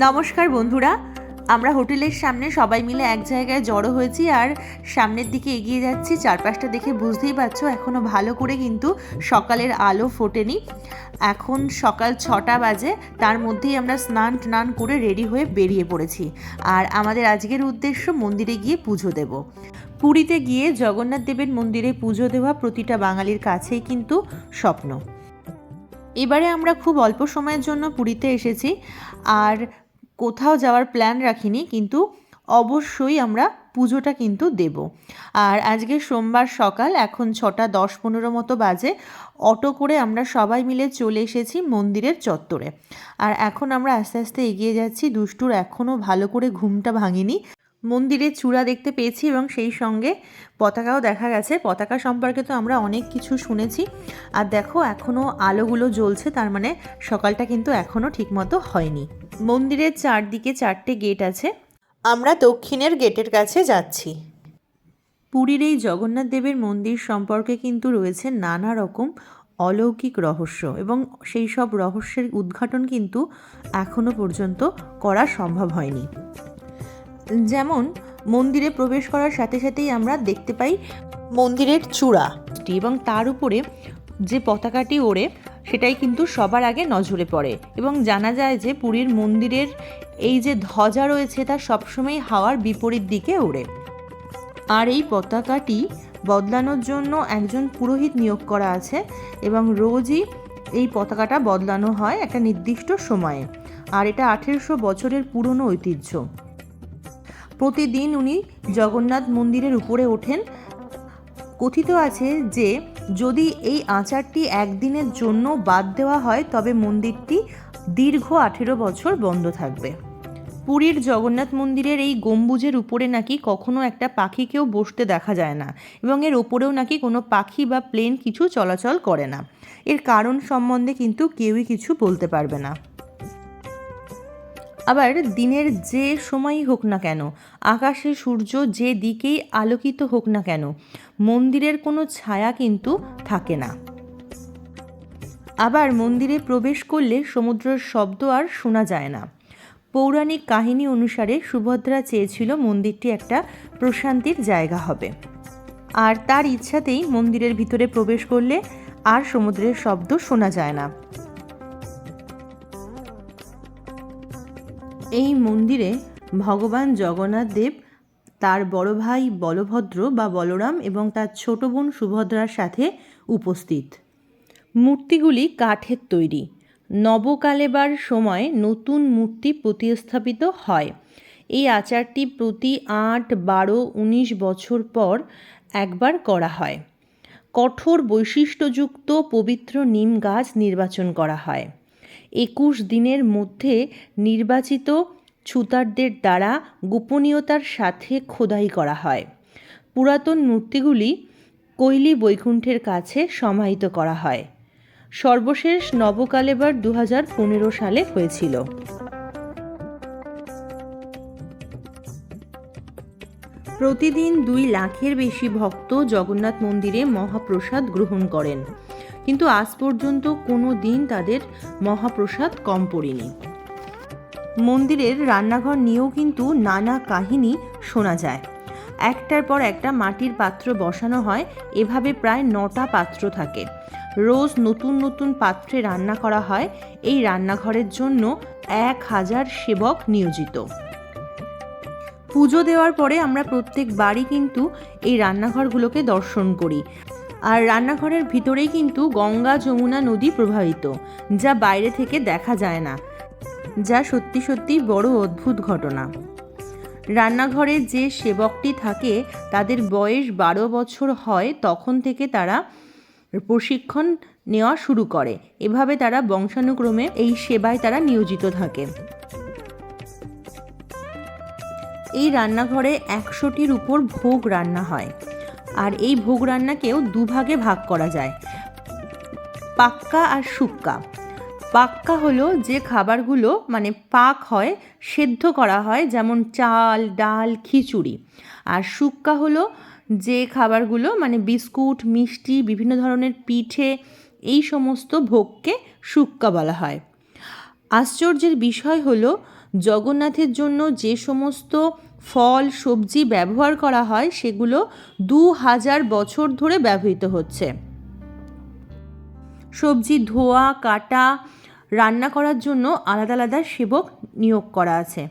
নমস্কার বন্ধুরা, আমরা হোটেলের সামনে সবাই মিলে এক জায়গায় জড়ো হয়েছি আর সামনের দিকে এগিয়ে যাচ্ছি। চারপাশটা দেখে বুঝতেই পারছো এখনও ভালো করে কিন্তু সকালের আলো ফোটেনি। এখন সকাল 6টা বাজে, তার মধ্যেই আমরা স্নান করে রেডি হয়ে বেরিয়ে পড়েছি। আর আমাদের আজকের উদ্দেশ্য মন্দিরে গিয়ে পুজো দেব। পুরীতে গিয়ে জগন্নাথ দেবের মন্দিরে পুজো দেওয়া প্রতিটা বাঙালির কাছেই কিন্তু স্বপ্ন। এবারে আমরা খুব অল্প সময়ের জন্য পুরীতে এসেছি আর কোথাও যাওয়ার প্ল্যান রাখিনি, কিন্তু অবশ্যই আমরা পুজোটা কিন্তু দেব। আর আজকে সোমবার সকাল, এখন 6টা 10-15 মতো বাজে। অটো করে আমরা সবাই মিলে চলে এসেছি মন্দিরের চত্বরে। আর এখন আমরা আস্তে আস্তে এগিয়ে যাচ্ছি। দুষ্টুর এখনও ভালো করে ঘুমটা ভাঙেনি। মন্দিরের চূড়া দেখতে পেয়েছি এবং সেই সঙ্গে পতাকাও দেখা গেছে। পতাকা সম্পর্কে তো আমরা অনেক কিছু শুনেছি। আর দেখো এখনও আলোগুলো জ্বলছে, তার মানে সকালটা কিন্তু এখনও ঠিকমতো হয়নি। মন্দিরের চারদিকে 4টে গেট আছে। আমরা দক্ষিণের গেটের কাছে যাচ্ছি। পুরীর এই জগন্নাথ দেবের মন্দির সম্পর্কে কিন্তু রয়েছে নানা রকম অলৌকিক রহস্য, এবং সেই সব রহস্যের উদ্ঘাটন কিন্তু এখনও পর্যন্ত করা সম্ভব হয়নি। যেমন মন্দিরে প্রবেশ করার সাথে সাথেই আমরা দেখতে পাই মন্দিরের চূড়া, এবং তার উপরে যে পতাকাটি ওড়ে সেটাই কিন্তু সবার আগে নজরে পড়ে। এবং জানা যায় যে পুরীর মন্দিরের এই যে ধ্বজা রয়েছে তা সবসময় হাওয়ার বিপরীত দিকে ওড়ে। আর এই পতাকাটি বদলানোর জন্য একজন পুরোহিত নিয়োগ করা আছে, এবং রোজই এই পতাকাটা বদলানো হয় একটা নির্দিষ্ট সময়ে। আর এটা 1800 বছরের পুরনো ঐতিহ্য। প্রতিদিন উনি জগন্নাথ মন্দিরের উপরে ওঠেন। কথিত আছে যে যদি এই আচারটি একদিনের জন্য বাদ দেওয়া হয় তবে মন্দিরটি দীর্ঘ 18 বছর বন্ধ থাকবে। পুরীর জগন্নাথ মন্দিরের এই গম্বুজের উপরে নাকি কখনো একটা পাখিকেও বসতে দেখা যায় না, এবং এর ওপরেও নাকি কোনো পাখি বা প্লেন কিছু চলাচল করে না। এর কারণ সম্বন্ধে কিন্তু কেউই কিছু বলতে পারবে না। আবার দিনের যে সময়ই হোক না কেন, আকাশে সূর্য যে দিকেই আলোকিত হোক না কেন, মন্দিরের কোনো ছায়া কিন্তু থাকে না। আবার মন্দিরে প্রবেশ করলে সমুদ্রের শব্দ আর শোনা যায় না। পৌরাণিক কাহিনী অনুসারে সুভদ্রা চেয়েছিল মন্দিরটি একটা প্রশান্তির জায়গা হবে, আর তার ইচ্ছাতেই মন্দিরের ভিতরে প্রবেশ করলে আর সমুদ্রের শব্দ শোনা যায় না। এই মন্দিরে ভগবান জগন্নাথ দেব তার বড় ভাই বলভদ্র বা বলরাম এবং তার ছোট বোন সুভদ্রার সাথে উপস্থিত। মূর্তিগুলি কাঠের তৈরি। নবকালেবার সময় নতুন মূর্তি প্রতিস্থাপিত হয়। এই আচারটি প্রতি 8, 12, 19 বছর পর একবার করা হয়। কঠোর বৈশিষ্ট্যযুক্ত পবিত্র নিম গাছ নির্বাচন করা হয়। 21 দিনের মধ্যে নির্বাচিত ছুতারদের দ্বারা গোপনীয়তার সাথে খোদাই করা হয়। পুরাতন মূর্তিগুলি কৈলি বৈকুণ্ঠের কাছে সমাহিত করা হয়। সর্বশেষ নবকালেবার 2015 সালে হয়েছিল। প্রতিদিন 2 লাখের বেশি ভক্ত জগন্নাথ মন্দিরে মহাপ্রসাদ গ্রহণ করেন, কিন্তু আজ পর্যন্ত কোনো দিন তাদের মহাপ্রসাদ কম পড়েনি। মন্দিরের রান্নাঘর নিয়েও কিন্তু নানা কাহিনী শোনা যায়। একটার পর একটা মাটির পাত্র বসানো হয়, এভাবে প্রায় 9টা পাত্র থাকে। রোজ নতুন নতুন পাত্রে রান্না করা হয়। এই রান্নাঘরের জন্য 1000 সেবক নিয়োজিত। পুজো দেওয়ার পরে আমরা প্রত্যেক বাড়ি কিন্তু এই রান্নাঘরগুলোকে দর্শন করি। আর রান্নাঘরের ভিতরেই কিন্তু গঙ্গা যমুনা নদী প্রবাহিত, যা বাইরে থেকে দেখা যায় না, যা সত্যি সত্যি বড় অদ্ভুত ঘটনা। রান্নাঘরে যে সেবকটি থাকে তাদের বয়স 12 বছর হয়, তখন থেকে তারা প্রশিক্ষণ নেওয়া শুরু করে। এভাবে তারা বংশানুক্রমে এই সেবায় তারা নিয়োজিত থাকে। এই রান্নাঘরে 100টির উপর ভোগ রান্না হয়, আর এই ভোগ রান্নাকেও 2 ভাগে ভাগ করা যায়, পাক্কা আর শুক্কা। পাক্কা হলো যে খাবারগুলো মানে পাক হয়, সেদ্ধ করা হয়, যেমন চাল, ডাল, খিচুড়ি। আর শুক্কা হলো যে খাবারগুলো মানে বিস্কুট, মিষ্টি, বিভিন্ন ধরনের পিঠে, এই সমস্ত ভোগকে শুক্কা বলা হয়। আশ্চর্যের বিষয় হলো জগন্নাথের জন্য যে সমস্ত ফল সবজি ব্যবহার করা হয় সেগুলো 2000 বছর ধরে ব্যবহৃত হচ্ছে। সবজি ধোয়া কাটা রান্না করার জন্য আলাদা আলাদা সেবক নিয়োগ করা আছে।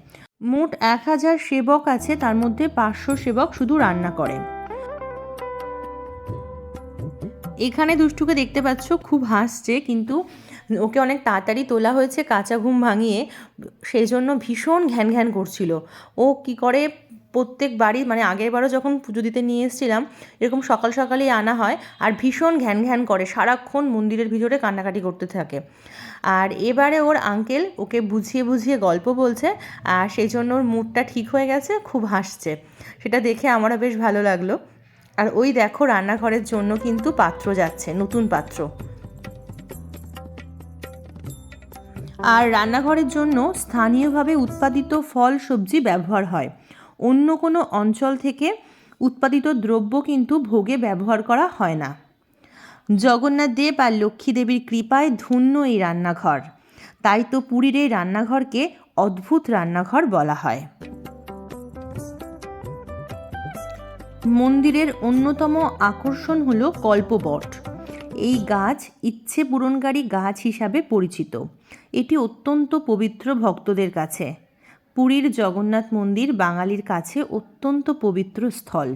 মোট 1000 সেবক আছে, তার মধ্যে 500 সেবক শুধু রান্না করে। এখানে দুষ্টুকে দেখতে পাচ্ছ, খুব হাসছে, কিন্তু ওকে অনেক তাড়াতাড়ি তোলা হয়েছে কাঁচা ঘুম ভাঙিয়ে, সেই জন্য ভীষণ ঘ্যান ঘ্যান করছিল। ও কি করে প্রত্যেক বাড়ি, মানে আগের বারও যখন পুজো দিতে নিয়ে এসেছিলাম এরকম সকাল সকালেই আনা হয়, আর ভীষণ ঘ্যান ঘ্যান করে, সারাক্ষণ মন্দিরের ভিতরে কান্নাকাটি করতে থাকে। আর এবারে ওর আঙ্কেল ওকে বুঝিয়ে বুঝিয়ে গল্প বলছে, আর সেই জন্য ওর মুডটা ঠিক হয়ে গেছে, খুব হাসছে। সেটা দেখে আমারও বেশ ভালো লাগলো। আর ওই দেখো রান্নাঘরের জন্য কিন্তু পাত্র যাচ্ছে, নতুন পাত্র। আর রান্নাঘরের জন্য স্থানীয়ভাবে উৎপাদিত ফল সবজি ব্যবহার হয়। অন্য কোনো অঞ্চল থেকে উৎপাদিত দ্রব্য কিন্তু ভোগে ব্যবহার করা হয় না। জগন্নাথ দেব আর লক্ষ্মী দেবীর কৃপায় ধন্য এই রান্নাঘর, তাই তো পুরীর এই রান্নাঘরকে অদ্ভুত রান্নাঘর বলা হয়। মন্দিরের অন্যতম আকর্ষণ হলো কল্পবট। এই গাছ ইচ্ছে পূরণকারী গাছ হিসাবে পরিচিত। এটি অত্যন্ত পবিত্র ভক্তদের কাছে। পুরীর জগন্নাথ মন্দির বাঙালির কাছে অত্যন্ত পবিত্র স্থল।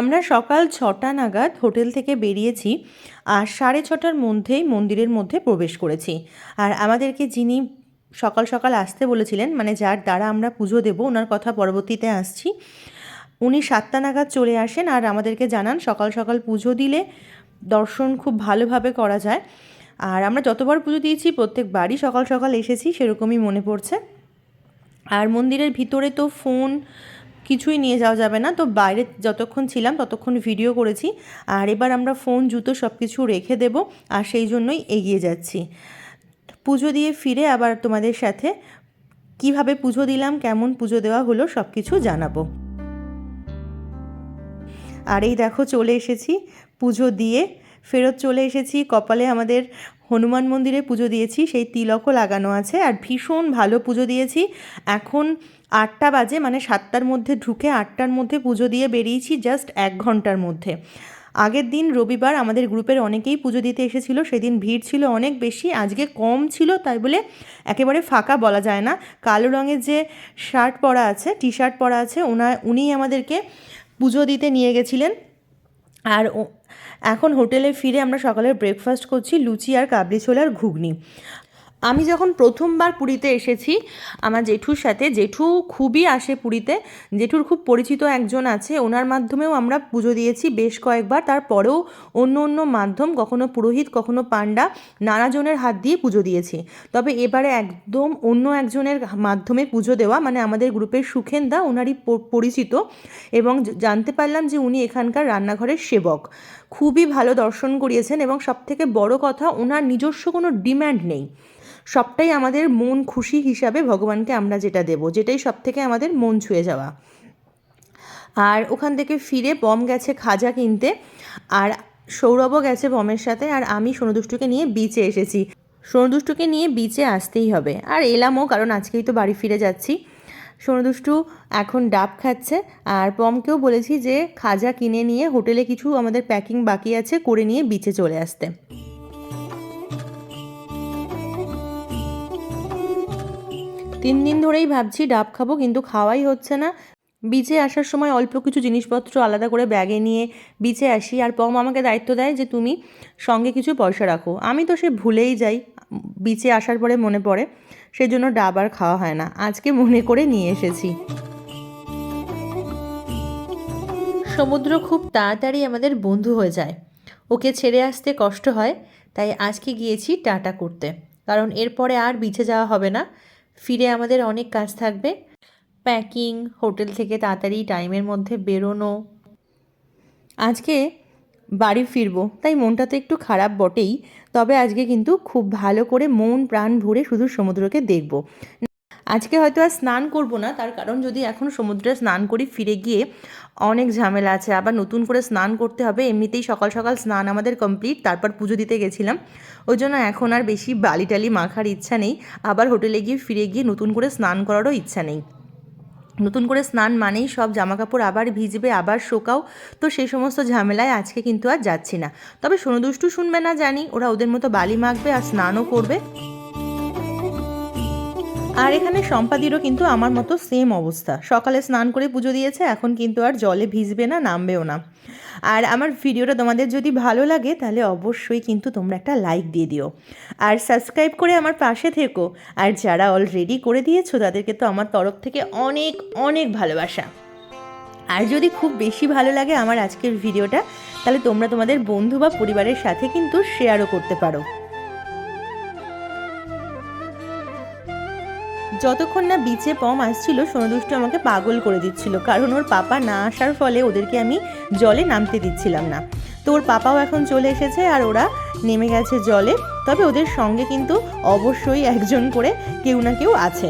আমরা সকাল 6টা নাগাদ হোটেল থেকে বেরিয়েছি, আর 6:30টার মধ্যেই মন্দিরের মধ্যে প্রবেশ করেছি। আর আমাদেরকে যিনি সকাল সকাল আসতে বলেছিলেন, মানে যার দ্বারা আমরা পুজো দেব, ওনার কথা পরবর্তীতে আসছি, উনি 7টা নাগাদ চলে আসেন আর আমাদেরকে জানান সকাল সকাল পুজো দিলে দর্শন খুব ভালোভাবে করা যায়। আর আমরা যতবার পুজো দিয়েছি প্রত্যেকবারই সকাল সকাল এসেছি, সেরকমই মনে পড়ছে। আর মন্দিরের ভিতরে তো ফোন কিছুই নিয়ে যাওয়া যাবে না, তো বাইরে যতক্ষণ ছিলাম ততক্ষণ ভিডিও করেছি। আর এবার আমরা ফোন জুতো সব কিছু রেখে দেব, আর সেই জন্যই এগিয়ে যাচ্ছি। পুজো দিয়ে ফিরে আবার তোমাদের সাথে কিভাবে পুজো দিলাম, কেমন পুজো দেওয়া হলো সব কিছু জানাবো। আর এই দেখো চলে এসেছি, পুজো দিয়ে ফেরত চলে এসেছি। কপালে আমাদের হনুমান মন্দিরে পুজো দিয়েছি, সেই তিলকও লাগানো আছে, আর ভীষণ ভালো পুজো দিয়েছি। এখন 8টা বাজে, মানে 7টার মধ্যে ঢুকে 8টার মধ্যে পুজো দিয়ে বেরিয়েছি, জাস্ট 1 ঘন্টার মধ্যে। আগের দিন রবিবার আমাদের গ্রুপের অনেকেই পুজো দিতে এসেছিলো, সেদিন ভিড় ছিল অনেক বেশি, আজকে কম ছিল, তাই বলে একেবারে ফাঁকা বলা যায় না। কালো রঙের যে শার্ট পরা আছে, টি শার্ট পরা আছে, উনিই আমাদেরকে পুজো দিতে নিয়ে গেছিলেন। আর এখন হোটেলে ফিরে আমরা সকালের ব্রেকফাস্ট করছি, লুচি আর কাবলি ছোলা আর ঘুগনি। আমি যখন প্রথমবার পুরীতে এসেছি আমার জেঠুর সাথে, জেঠু খুবই আসে পুরীতে, জেঠুর খুব পরিচিত একজন আছে, ওনার মাধ্যমেও আমরা পুজো দিয়েছি বেশ কয়েকবার। তারপরেও অন্য অন্য মাধ্যম, কখনো পুরোহিত কখনো পাণ্ডা, নানাজনের হাত দিয়ে পুজো দিয়েছি। তবে এবারে একদম অন্য একজনের মাধ্যমে পুজো দেওয়া, মানে আমাদের গ্রুপের সুখেনদা, ওনারই পরিচিত, এবং জানতে পারলাম যে উনি এখানকার রান্নাঘরের সেবক। খুবই ভালো দর্শন করিয়েছেন, এবং সবথেকে বড় কথা, ওনার নিজস্ব কোনো ডিম্যান্ড নেই, সবটাই আমাদের মন খুশি হিসাবে ভগবানকে আমরা যেটা দেব, যেটাই সব থেকে আমাদের মন ছুঁয়ে যাওয়া। আর ওখান থেকে ফিরে বম গেছে খাজা কিনতে, আর সৌরভও গেছে বমের সাথে, আর আমি সোনুদুষ্টুকে নিয়ে বিচে এসেছি। সোনুদুষ্টুকে নিয়ে বিচে আসতেই হবে, আর এলামও, কারণ আজকেই তো বাড়ি ফিরে যাচ্ছি। সোনুদুষ্টু এখন ডাব খাচ্ছে, আর পমকেও বলেছি যে খাজা কিনে নিয়ে হোটেলে কিছু আমাদের প্যাকিং বাকি আছে করে নিয়ে বিচে চলে আসতে। 3 দিন ধরেই ভাবছি ডাব খাবো, কিন্তু খাওয়াই হচ্ছে না। বিচে আসার সময় অল্প কিছু জিনিসপত্র আলাদা করে ব্যাগে নিয়ে বিচে আসি, আর পম আমাকে দায়িত্ব দেয় যে তুমি সঙ্গে কিছু পয়সা রাখো। আমি তো সে ভুলেই যাই, বিচে আসার পরে মনে পড়ে, সেজন্য ডাব আর খাওয়া হয় না। আজকে মনে করে নিয়ে এসেছি। সমুদ্র খুব তাড়াতাড়ি আমাদের বন্ধু হয়ে যায়, ওকে ছেড়ে আসতে কষ্ট হয়, তাই আজকে গিয়েছি টাটা করতে, কারণ এরপরে আর বিচে যাওয়া হবে না। ফিরে আমাদের অনেক কাজ থাকবে, প্যাকিং, হোটেল থেকে তাড়াতাড়ি টাইমের মধ্যে বেরোনো। আজকে বাড়ি ফিরবো, তাই মনটা তো একটু খারাপ বটেই, তবে আজকে কিন্তু খুব ভালো করে মন প্রাণ ভরে শুধু সমুদ্রকে দেখব। আজকে হয়তো আর স্নান করব না, তার কারণ যদি এখন সমুদ্রে স্নান করি ফিরে গিয়ে অনেক ঝামেলা আছে, আবার নতুন করে স্নান করতে হবে। এমনিতেই সকাল সকাল স্নান আমাদের কমপ্লিট, তারপর পুজো দিতে গেছিলাম, ওই জন্য এখন আর বেশি বালি টালি মাখার ইচ্ছা নেই। আবার হোটেলে গিয়ে ফিরে গিয়ে নতুন করে স্নান করারও ইচ্ছা নেই। নতুন করে স্নান মানেই সব জামাকাপড় আবার ভিজবে, আবার শোকাও, তো সেই সমস্ত ঝামেলায় আজকে কিন্তু আর যাচ্ছি না। তবে সোনু দুষ্টু শুনবে না জানি, ওরা ওদের মতো বালি মাখবে আর স্নানও করবে। আর এখানে সম্পাদিরও কিন্তু আমার মতো সেম অবস্থা, সকালে স্নান করে পুজো দিয়েছে, এখন কিন্তু আর জলে ভিজবে না, নামবেও না। আর আমার ভিডিওটা তোমাদের যদি ভালো লাগে তাহলে অবশ্যই কিন্তু তোমরা একটা লাইক দিয়ে দিও, আর সাবস্ক্রাইব করে আমার পাশে থেকো। আর যারা অলরেডি করে দিয়েছো তাদেরকে তো আমার তরফ থেকে অনেক অনেক ভালোবাসা। আর যদি খুব বেশি ভালো লাগে আমার আজকের ভিডিওটা, তাহলে তোমরা তোমাদের বন্ধু বা পরিবারের সাথে কিন্তু শেয়ারও করতে পারো। যতক্ষণ না বিচে পম আসছিল সোনুদুষ্টু আমাকে পাগল করে দিচ্ছিল, কারণ ওর পাপা না আসার ফলে ওদেরকে আমি জলে নামতে দিচ্ছিলাম না। তো ওর পাপাও এখন চলে এসেছে আর ওরা নেমে গেছে জলে, তবে ওদের সঙ্গে কিন্তু অবশ্যই একজন করে কেউ না কেউ আছে।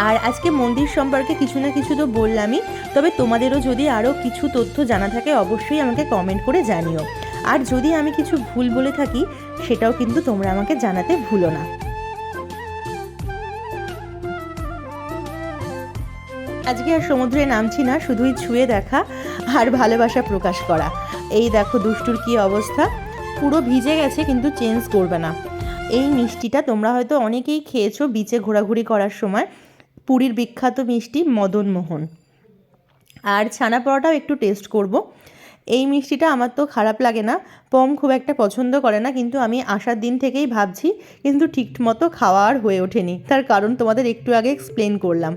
আর আজকে মন্দির সম্পর্কে কিছু না কিছু তো বললামই, তবে তোমাদেরও যদি আরও কিছু তথ্য জানা থাকে অবশ্যই আমাকে কমেন্ট করে জানিও। আর যদি আমি কিছু ভুল বলে থাকি সেটাও কিন্তু তোমরা আমাকে জানাতে ভুলো না। আজকে আর সমুদ্রে নামছি না, শুধুই ছুঁয়ে দেখা আর ভালোবাসা প্রকাশ করা। এই দেখো দুষ্টুর কি অবস্থা, পুরো ভিজে গেছে কিন্তু চেঞ্জ করবে না। এই মিষ্টিটা তোমরা হয়তো অনেকেই খেয়েছো বিচে ঘোরাঘুরি করার সময়, পুরীর বিখ্যাত মিষ্টি মদনমোহন। আর ছানা পরোটাও একটু টেস্ট করব। এই মিষ্টিটা আমার তো খারাপ লাগে না, পম খুব একটা পছন্দ করে না, কিন্তু আমি আসার দিন থেকেই ভাবছি, কিন্তু ঠিক মতো খাওয়া আর হয়ে ওঠেনি, তার কারণ তোমাদের একটু আগে এক্সপ্লেন করলাম।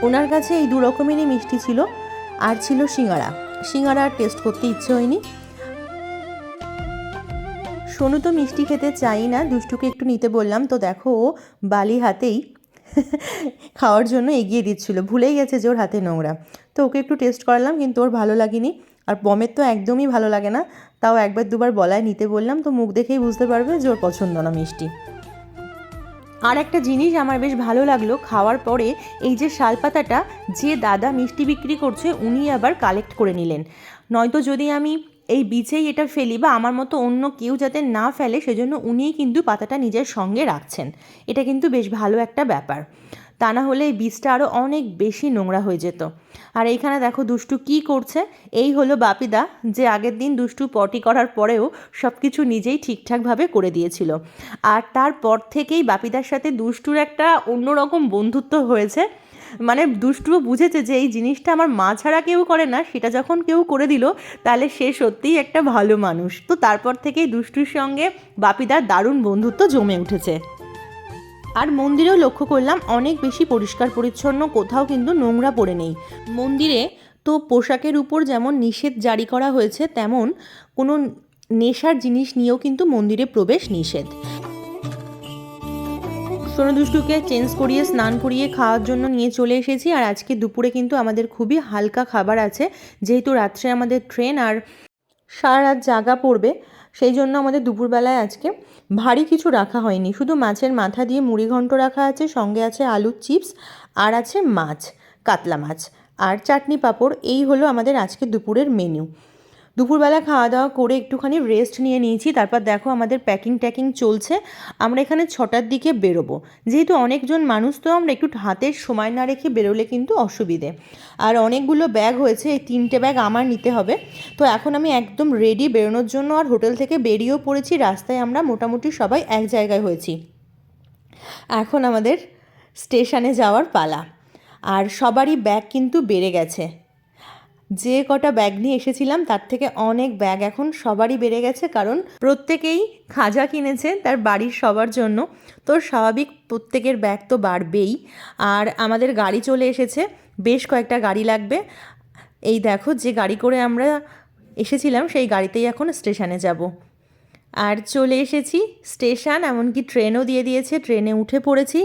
ওনার কাছে এই দু রকমেরই মিষ্টি ছিল, আর ছিল সিঙ্গারা। সিঙ্গারা আর টেস্ট করতে ইচ্ছে হয়নি। সোনু তো মিষ্টি খেতে চাই না, দুষ্টুকে একটু নিতে বললাম, তো দেখো ও বালি হাতেই খাওয়ার জন্য এগিয়ে দিচ্ছিল, ভুলেই গেছে যে ওর হাতে নোংরা। তো ওকে একটু টেস্ট করালাম, কিন্তু ওর ভালো লাগেনি। আর পমের তো একদমই ভালো লাগে না, তাও একবার দুবার বলায় নিতে বললাম, তো মুখ দেখেই বুঝতে পারবে যে ওর পছন্দ না মিষ্টি। আর একটা জিনিস আমার বেশ ভালো লাগলো খাওয়ার পরে, এই যে শালপাতাটা যে দাদা মিষ্টি বিক্রি করছে উনি আবার কালেক্ট করে নিলেন, নয়তো যদি আমি এই বিচেই এটা ফেলি বা আমার মতো অন্য কেউ যাতে না ফেলে সেজন্য উনিই কিন্তু পাতাটা নিজের সঙ্গে রাখছেন। এটা কিন্তু বেশ ভালো একটা ব্যাপার, তা না হলে এই বীজটা আরও অনেক বেশি নোংরা হয়ে যেত। আর এইখানে দেখো দুষ্টু কি করছে, এই হলো বাপিদা, যে আগের দিন দুষ্টু পটি করার পরেও সব কিছু নিজেই ঠিকঠাকভাবে করে দিয়েছিল। আর তারপর থেকেই বাপিদার সাথে দুষ্টুর একটা অন্যরকম বন্ধুত্ব হয়েছে, মানে দুষ্টুও বুঝেছে যে এই জিনিসটা আমার মা ছাড়া কেউ করে না, সেটা যখন কেউ করে দিল তাহলে সে সত্যিই একটা ভালো মানুষ। তো তারপর থেকেই দুষ্টুর সঙ্গে বাপিদার দারুণ বন্ধুত্ব জমে উঠেছে। আর মন্দিরেও লক্ষ্য করলাম অনেক বেশি পরিষ্কার পরিচ্ছন্ন, কোথাও কিন্তু নোংরা পড়ে নেই। মন্দিরে তো পোশাকের উপর যেমন নিষেধ জারি করা হয়েছে, তেমন কোনো নেশার জিনিস নিয়েও কিন্তু মন্দিরে প্রবেশ নিষেধ। সোনু দুষ্টুকে চেঞ্জ করিয়ে স্নান করিয়ে খাওয়ার জন্য নিয়ে চলে এসেছি। আর আজকে দুপুরে কিন্তু আমাদের খুবই হালকা খাবার আছে, যেহেতু রাত্রে আমাদের ট্রেন আর সারা রাত জাগা পড়বে, সেই জন্য আমাদের দুপুরবেলায় আজকে ভারী কিছু রাখা হয়নি, শুধু মাছের মাথা দিয়ে মুড়ি ঘন্ট রাখা আছে, সঙ্গে আছে আলুর চিপস, আর আছে মাছ, কাতলা মাছ, আর চাটনি পাঁপড়। এই হলো আমাদের আজকে দুপুরের মেনু। দুপুরবেলা খাওয়া দাওয়া করে একটুখানি রেস্ট নিয়ে নিয়েছি, তারপর দেখো আমাদের প্যাকিং ট্যাকিং চলছে। আমরা এখানে 6টার দিকে বেরোবো, যেহেতু অনেকজন মানুষ তো আমরা একটু হাতের সময় না রেখে বেরোলে কিন্তু অসুবিধে। আর অনেকগুলো ব্যাগ হয়েছে, এই 3টে ব্যাগ আমার নিতে হবে। তো এখন আমি একদম রেডি বেরোনোর জন্য, আর হোটেল থেকে বেরিয়েও পড়েছি। রাস্তায় আমরা মোটামুটি সবাই এক জায়গায় হয়েছি। এখন আমাদের স্টেশনে যাওয়ার পালা। আর সবারই ব্যাগ কিন্তু বেড়ে গেছে, যে কটা ব্যাগ নিয়ে এসেছিলাম তার থেকে অনেক ব্যাগ এখন সবারই বেড়ে গেছে, কারণ প্রত্যেকেই খাজা কিনেছে তার বাড়ির সবার জন্য। তো স্বাভাবিক প্রত্যেকের ব্যাগ তো বাড়বেই। আর আমাদের গাড়ি চলে এসেছে, বেশ কয়েকটা গাড়ি লাগবে। এই দেখো, যে গাড়ি করে আমরা এসেছিলাম সেই গাড়িতেই এখন স্টেশনে যাব। আর চলে এসেছি স্টেশন, এমনকি ট্রেনও দিয়ে দিয়েছে, ট্রেনে উঠে পড়েছি।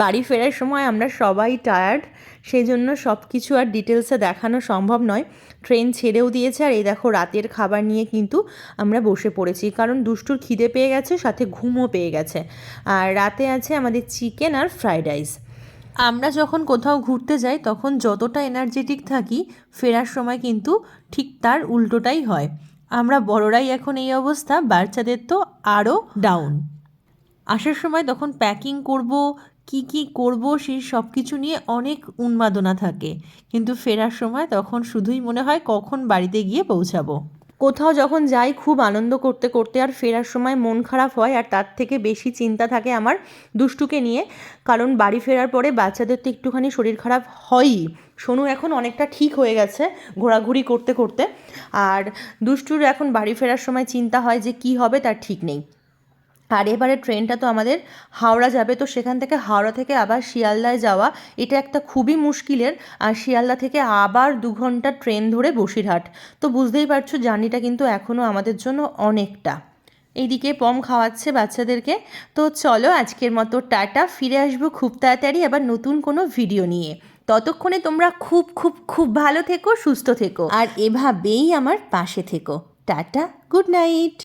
বাড়ি ফেরার সময় আমরা সবাই টায়ার্ড, সেই জন্য সব কিছু আর ডিটেলসে দেখানো সম্ভব নয়। ট্রেন ছেড়েও দিয়েছে, আর এই দেখো রাতের খাবার নিয়ে কিন্তু আমরা বসে পড়েছি, কারণ দুষ্টুর খিদে পেয়ে গেছে, সাথে ঘুমও পেয়ে গেছে। আর রাতে আছে আমাদের চিকেন আর ফ্রাইড রাইস। আমরা যখন কোথাও ঘুরতে যাই তখন যতটা এনার্জেটিক থাকি, ফেরার সময় কিন্তু ঠিক তার উল্টোটাই হয়। আমরা বড়রাই এখন এই অবস্থা, বাচ্চাদের তো আরও ডাউন। আসার সময় তখন প্যাকিং করব, কি করব সেই সব কিছু নিয়ে অনেক উন্মাদনা থাকে, কিন্তু ফেরার সময় তখন শুধুই মনে হয় কখন বাড়িতে গিয়ে পৌঁছাবো। কোথাও যখন যাই খুব আনন্দ করতে করতে আর ফেরার সময় মন খারাপ হয়, আর তার থেকে বেশি চিন্তা থাকে আমার দুষ্টুকে নিয়ে, কারণ বাড়ি ফেরার পরে বাচ্চাদের তো একটুখানি শরীর খারাপ হয়ই। সোনু এখন অনেকটা ঠিক হয়ে গেছে ঘোরাঘুরি করতে করতে, আর দুষ্টুর এখন বাড়ি ফেরার সময় চিন্তা হয় যে কি হবে তার ঠিক নেই। আর এবারে ট্রেনটা তো আমাদের হাওড়া যাবে, তো সেখান থেকে হাওড়া থেকে আবার শিয়ালদায় যাওয়া এটা একটা খুবই মুশকিলের। আর শিয়ালদা থেকে আবার 2 ঘন্টা ট্রেন ধরে বসিরহাট, তো বুঝতেই পারছো জার্নিটা কিন্তু এখনও আমাদের জন্য অনেকটা। এইদিকে পম খাওয়াচ্ছে বাচ্চাদেরকে। তো চলো আজকের মতো টাটা, ফিরে আসবো খুব তাড়াতাড়ি আবার নতুন কোনো ভিডিও নিয়ে। ততক্ষণে তোমরা খুব খুব খুব ভালো থেকো, সুস্থ থেকো, আর এভাবেই আমার পাশে থেকো। Tata, good night.